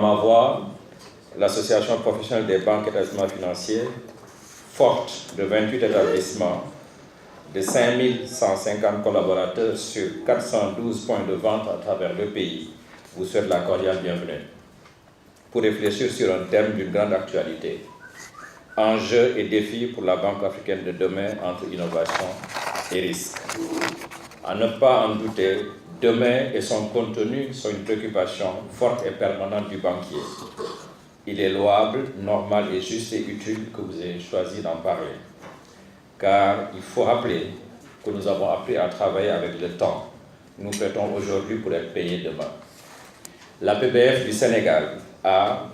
ma voix, l'Association professionnelle des banques et établissements financiers, forte de 28 établissements, de 5150 collaborateurs sur 412 points de vente à travers le pays, vous souhaite la cordiale bienvenue pour réfléchir sur un thème d'une grande actualité. Enjeux et défis pour la Banque africaine de demain entre innovation et risque. À ne pas en douter, demain et son contenu sont une préoccupation forte et permanente du banquier. Il est louable, normal et juste et utile que vous ayez choisi d'en parler. Car il faut rappeler que nous avons appris à travailler avec le temps. Nous prêtons aujourd'hui pour être payés demain. La PBF du Sénégal a,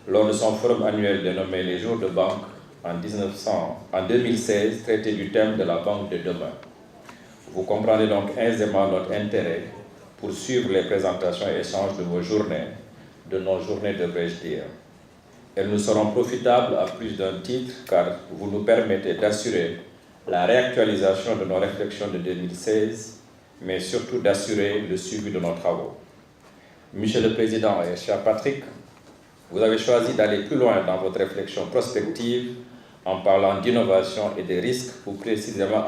lors de son forum annuel dénommé les Jours de Banque en 2016, traité du thème de la banque de demain. Vous comprendrez donc aisément notre intérêt pour suivre les présentations et échanges de vos journées, de nos journées devrais-je dire. Elles nous seront profitables à plus d'un titre car vous nous permettez d'assurer la réactualisation de nos réflexions de 2016, mais surtout d'assurer le suivi de nos travaux. Monsieur le Président et cher Patrick, vous avez choisi d'aller plus loin dans votre réflexion prospective en parlant d'innovation et de risques, ou précisément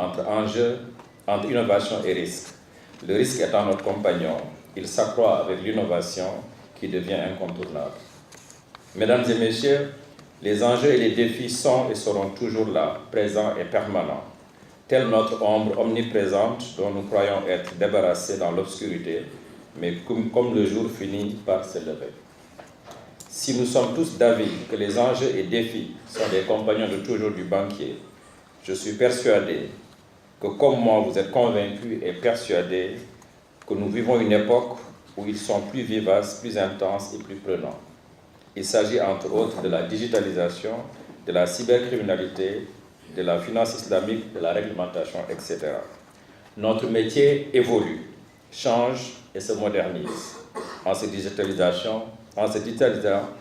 entre innovation et risque. Le risque étant notre compagnon, il s'accroît avec l'innovation qui devient incontournable. Mesdames et messieurs, les enjeux et les défis sont et seront toujours là, présents et permanents, telle notre ombre omniprésente dont nous croyons être débarrassés dans l'obscurité, mais comme le jour finit par se lever. Si nous sommes tous d'avis que les enjeux et défis sont des compagnons de toujours du banquier, je suis persuadé que comme moi vous êtes convaincus et persuadés que nous vivons une époque où ils sont plus vivaces, plus intenses et plus prenants. Il s'agit entre autres de la digitalisation, de la cybercriminalité, de la finance islamique, de la réglementation, etc. Notre métier évolue, change et se modernise en se digitalisant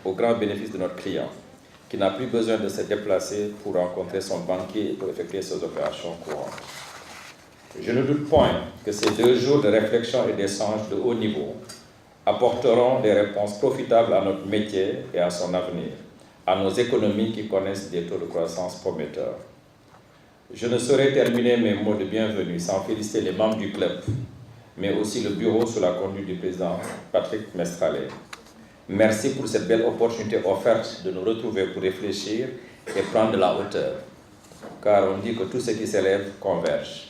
au grand bénéfice de notre client, qui n'a plus besoin de se déplacer pour rencontrer son banquier et pour effectuer ses opérations courantes. Je ne doute point que ces 2 jours de réflexion et d'échange de haut niveau apporteront des réponses profitables à notre métier et à son avenir, à nos économies qui connaissent des taux de croissance prometteurs. Je ne saurais terminer mes mots de bienvenue sans féliciter les membres du club, mais aussi le bureau sous la conduite du président Patrick Mestrallet. Merci pour cette belle opportunité offerte de nous retrouver pour réfléchir et prendre de la hauteur, car on dit que tout ce qui s'élève converge.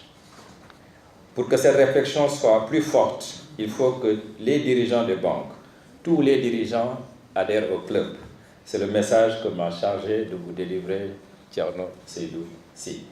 Pour que cette réflexion soit plus forte, il faut que les dirigeants des banques, tous les dirigeants adhèrent au club. C'est le message que m'a chargé de vous délivrer Thierno Seydou Sy.